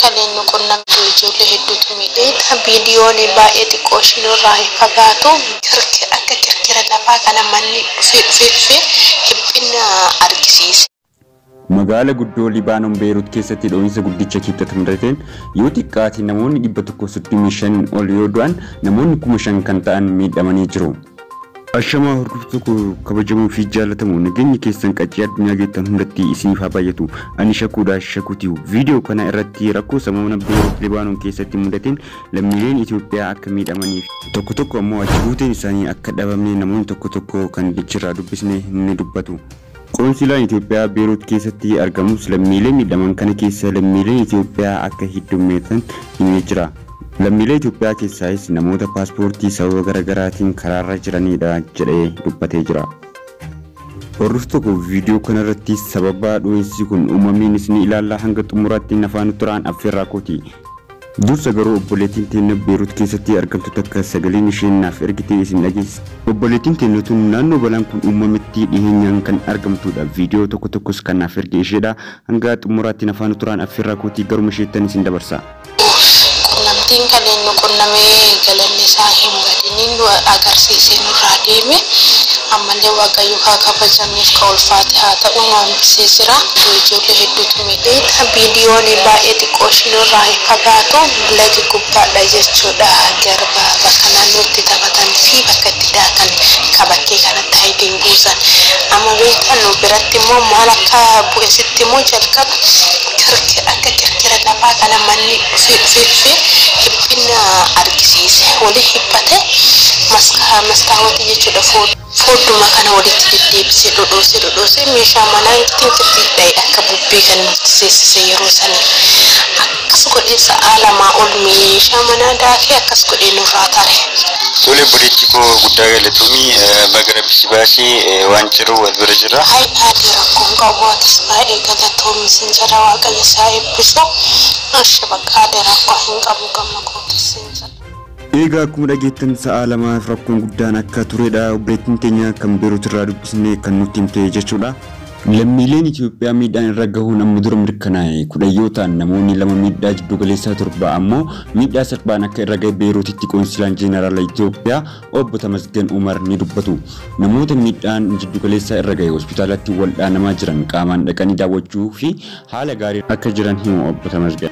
kalian nukunam ijoollee hedduutu miidhee viidiyoon baay'ee xiqqoo ishiinirraa fagaatu akka kirkira lafaa kana manni dhufee dhiphina argisiise. Magaalaa guddoo Libaanoon Beirut keessatti dho'iinsa guddicha keessatti mudateen yoo xiqqaate namoonni 135 ol yoo du'an namoonni 5,000 kan ta'an miidhamanii jiru. Ashama hordoftoota kabajamoo fi jaallatamoo nageenya keessan qaccee addunyaa geettan hundatti isiniif haa baay'atu. Ani Shakuudha Shakuutii viidiyoo kana irratti rakkoo sammuna Beirut Libaanoon keessatti mudateen lammiileen Itoophiyaa akka miidhamaniif tokko ammoo achi buuteen isaanii akka dhabamne namoonni tokko kan dichirraa dubbisne ni dubbatu. Qoonsilaan Itoophiyaa Beirut keessatti argamus lammiilee miidhaman kana keessa lammiileen Itoophiyaa akka heddummeetan himee jira. Lammiilee Itoophiyaa keessaayis namoota paaspoortii sababa garaagaraatiin karaarra jiranidha jedhee dubbatee jira. Hordoftoota viidiyoo kanarratti sababa dho'iinsi kun uumameen isin ilaallaa hanga xumuraatti nafaan turaan affeerraa kooti. Dursa garuu obboleettiin teenya Beirut keessatti argamtu takka sagaleen isheen naaf ergitee isin dhageessa. Obboleettiin teenya tun naannoo balaan kun uumametti dhiheenyaan kan argamtudha. Viidiyoo tokkos kan naaf erge isheedha. Hanga xumuraatti nafaan turaan affeerraa kooti garuma isheettan isin dabarsa. Qunnamtiin kalian nuqunnamee galanni isaa hin badiniin agarsiisee nurraa deeme ammallee waaqayyo haa kabajamuuf ka ulfaate haa ta'u waamsee jira. Ijoollee hedduutu miidhee viidiyoon baay'ee xiqqoo ishiinirraa fagaatu lagi gubbaadha jechuudha. Garba bakka naannootti taphatan fi bakka itti daatan bakkee kanatti hayidiin buusan. Amma beektan biratti immoo maal akka bu'esitti immoo jalqaba akka kirkira lafaa kana manni dhufee dhiphina argisiise. Walii hibbate mastaawwatii jechuudha. Fuulduma kana walitti deddeebisee dhodhoosee meeshaa manaa ittiin firdiidhaa'e akka bubbee kan nutti seessise yeroo sanii. Akkas godhee sa'a lamaa ol meeshaa manaa daakee akkas godhee nurraa tare. Tole burichi koo guddaa galatoomii bagara bisibaasii waan jiru wal bira jira. Haadhi rakkoon qabuutis baay'ee galatoomii sin jira waaqayyo isaa eebbisu. Ashe bakka haadhi rakkoo hin qabu gamma kootis sin jira. Egaa akkuma dhageettan sa'a lamaaf rakkoon guddaan akka turedha. Obboleettiin teenya kan Beirut irraa dubbisnee kan nutti himte jechuudha. Lammiileen Itoophiyaa miidhaan irra gahuun amma dura mirkanaa'e kudhayyootaan namoonni lama miidhaa jiddu galeessaa torba ammoo miidhaa salphaan akka irra gahe Beirutitti qoonsilaan Jeneraala Itoophiyaa obbo Tamasgen Umar ni dubbatu. Namoota miidhaan jiddu galeessaa irra gahe hospitaalatti waldhaanamaa jiran qaamaan dhaqanii daawwachuu fi haala gaarii akka jiran himu obbo Tamasgen.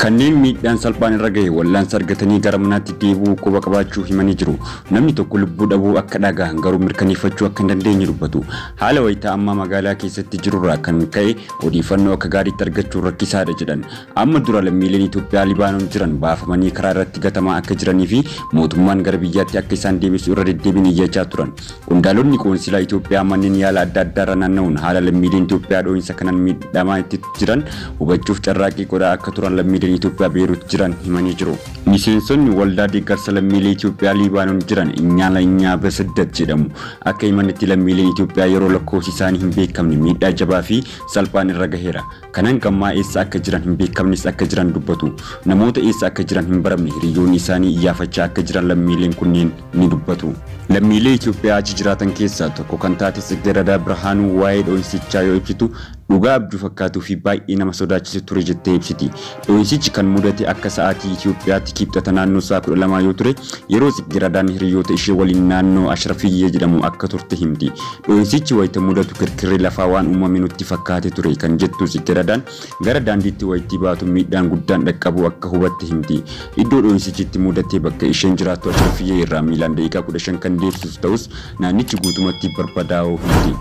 Kanneen miidhaan salphaan irra gahe wallaansa argatanii gara manaatti deebi'uu quba qabaachuu himanii jiru. Namni tokko lubbuu dhabuu akka dhagahan garuu mirkaneeffachuu akka hin dandeenye dubbatu. Haala wayitaa amma magaalaa keessatti jirurraa kan ka'e odeeffannoo akka gaariitti argachuun rakkisaadha jedhan. Amma dura lammiileen Itoophiyaa Libaanoon jiran baafamanii karaa irratti gatamaa akka jiranii fi mootummaan gara biyyaatti akka isaan deebisu irra deddeebiin iyyachaa turan. Qondaalonni qoonsilaa Itoophiyaa manneen yaala adda addaarra naanna'uun haala lammiileen Itoophiyaa dho'iinsa kanaan miidhamaa itti jiran hubachuuf carraaqqii godhaa akka turan lammiileen Itoophiyaa Beirut jiran himanii jiru. Miseensonni waldaa deeggarsa lammiilee Itoophiyaa Libaanoon jiran Inyaa Basaddat jedhamu akka himanitti lammiileen Itoophiyaa yeroo lakkoofsi isaanii hin beekamne miidhaa jabaa fi salphaan irra gaheera. Kanan gammaa eessa akka jiran hin beekamnes akka jiran dubbatu. Namoota eessa akka jiran hin baramne hiriyoonni isaanii iyyaafachaa akka jiran lammiileen kunneen ni dubbatu. Lammiilee Itoophiyaa achi jiraatan keessaa tokko kan taate Sigiradaa Birhaanuu waa'ee dho'insichaa yoo ibsitu dhugaa abjuu fakkaatuu fi baay'ee nama sodaachise ture jettee ibsiti. Dho'insichi kan mudate akka sa'aatii Itoophiyaatti kibxata naannoo sa'a 12 yoo ture yeroo Sigiradaan hiriyoota ishee waliin naannoo Ashrafiyyee jedhamu akka turte himti. Dho'insichi wayita mudatu kirkirri lafaa waan uumame nutti fakkaate ture kan jettu Sigiradaan gara daandiitti wayitii baatu miidhaan guddaan dhaqqabu akka hubatte himti. Iddoo dho'insichitti mudate bakka isheen jiraattu Ashrafiyyee irraa miilaan daqiiqaa 15 kan deemsus ta'us naannichi guutumatti barbadaa'uu himti.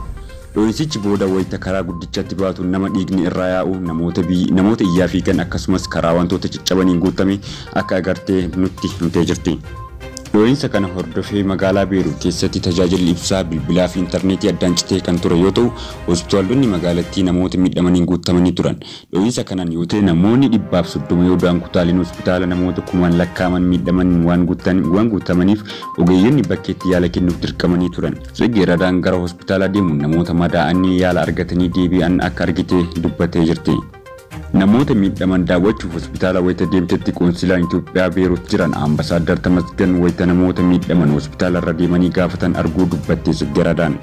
Dho'insichi booda wayita karaa guddichatti baatu nama dhiigni irraa yaa'u namoota iyyaa fiigan akkasumas karaa wantoota caccabaniin guutame akka agartee nutti himtee jirti. Dho'insa kana hordofee magaalaa Beirut keessatti tajaajilli ibsaa bilbilaa fi intarneetii addaan citee kan ture yoo ta'u hospitaalonni magaalattii namoota miidhamaniin guutamanii turan. Dho'insa kanaan yoo ta'e namoonni 130 yoo du'an kutaaleen hospitaala namoota kumaan lakkaaman miidhaman waan guutamaniif ogeeyyonni bakkeetti yaala kennuuf dirqamanii turan. Sigiradaan gara hospitaala deemuun namoota madaa'anii yaala argatanii deebi'an akka argite dubbatee jirti. namoota miidhaman daawwachuuf hospitaala wayita deemtetti qoonsilaan Itoophiyaa Beirut jiran ambasaaddar Tamasgen wayita namoota miidhaman hospitaala irra deemanii gaafatan arguu dubbatte Siggiradaan.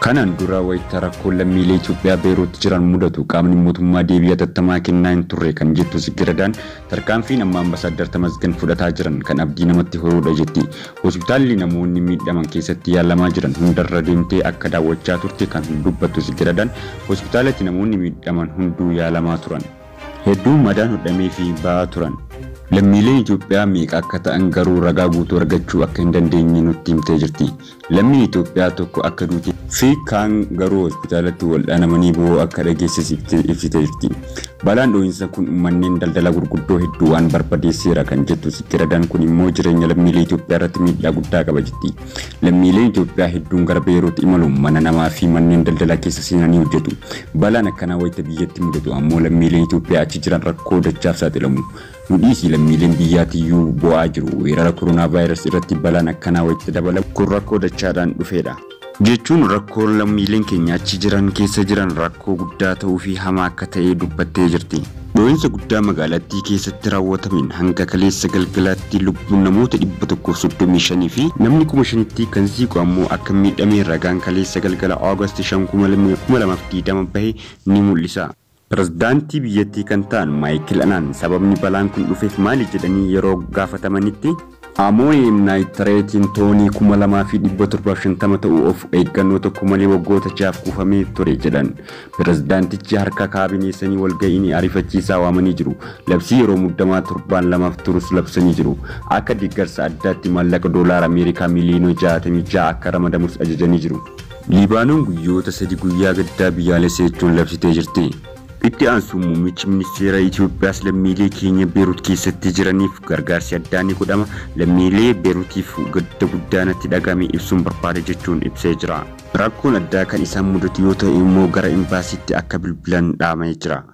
Kanan dura wayita rakkoon lammiilee Itoophiyaa Beeruutti jiran mudatu qaamni mootummaa deebii hatattamaa kennaa hin turre kan jettu Sigiradaan tarkaanfiin amma ambasaaddar Tamasgan fudhataa jiran kan abdii namatti horuudha jetti. Hospitaalli namoonni miidhaman keessatti yaalamaa jiran hundarra deemtee akka daawwachaa turte kan dubbattu Sigiradaan hospitaalatti namoonni miidhaman hunduu yaalamaa turan. Hedduun madaan hodhamee fi ba'aa turan. Lammiileen Itoophiyaa meeqa akka ta'an garuu ragaa guutuu argachuu akka hin dandeenye nutti himtee jirti. Lammiin Itoophiyaa tokko akka duute fi kaan garuu hospitaalatti wal'aanamanii bo'oo akka dhageessisee ibsitee jirti. Balaan dho'iinsa kun manneen daldala gurguddoo hedduu waan barbadeesseera kan jettu Sigiradaan kun immoo jireenya lammiilee Itoophiyaa irratti miidhaa guddaa qaba jetti. Lammiileen Itoophiyaa hedduun gara Beeruut imaluun mana namaa fi manneen daldalaa keessa seenanii hojjetu. Balaan akkanaa wayita biyyatti mudatu ammoo lammiileen Itoophiyaa achi jiran rakkoo dachaaf saaxilamu. Nudhiisii lammiileen biyyaatiyyuu bu'aa jiru. Weerara koronaa vaayirasii irratti balaan akkanaa wayita dabalamu kun rakkoo dachaadhaan dhufeedha. Jechuun rakkoo lammiileen keenya achi jiran keessa jiran rakkoo guddaa ta'uu fi hamaa akka ta'e dubbattee jirti. Dho'iinsa guddaa magaalattii keessatti raawwatameen hanga kaleessa galgalaatti lubbuun namoota 135 fi namni 5,000 kan siiqu ammoo akka miidhamee ragaan kaleessa galgala August 5 2020 bahe ni mul'isa. Pirezidaantii biyyattii kan ta'an Maayikil Anaan sababni balaan kun dhufeef maali jedhanii yeroo gaafatamanitti Ammonium nitratein toonii 2,750 ta'uu of eeggannoo tokko malee waggoota 6 kuufamee ture jedhan. Pirezidaantichi harka kaabineessanii walga'ii ariifachiisaa waamanii jiru. Labsii yeroo muddamaa torbaan lamaaf turus labsanii jiru. Akka deeggarsa addaatti maallaqa doolaara Ameerikaa miliyoona 66 akka ramadamus ajajanii jiru. Libaanoon guyyoota 3 guyyaa gaddaa biyyaalessaa jechuun labsitee jirti. Itti aansu muummichi ministeera Itoophiyaas lammiilee keenya Beeruut keessatti jiraniif gargaarsi addaa ni godhama. Lammiilee Beeruutiif gadda guddaanatti dhagame ibsuun barbaada jechuun ibsee jira. Rakkoon addaa kan isaan mudatu yoo ta'e immoo gara imbaasiitti akka bilbilan dhaamee jira.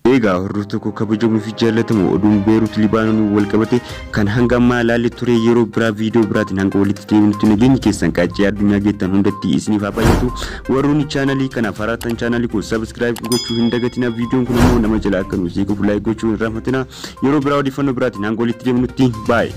Egaa hordoftoota tokko kabajamuu fi jaallatamu oduun Beeruut Libaanoon wal qabate kan hanga ammaa ilaalle ture yeroo biraa viidiyoo biraatiin hanga walitti deebinutti nageenyi keessan qaacee addunyaa geettan hundatti isiniif haa baay'atu. Warroonni chaanalii kanaaf haaraa chaanalii kun subscribe gochuu hin dagatina. Viidiyoon kun immoo nama jalaa akka nuuf siquuf like gochuu hin irraanfatina. Yeroo biraa odeeffannoo biraatiin hanga walitti deebinutti baay'ee.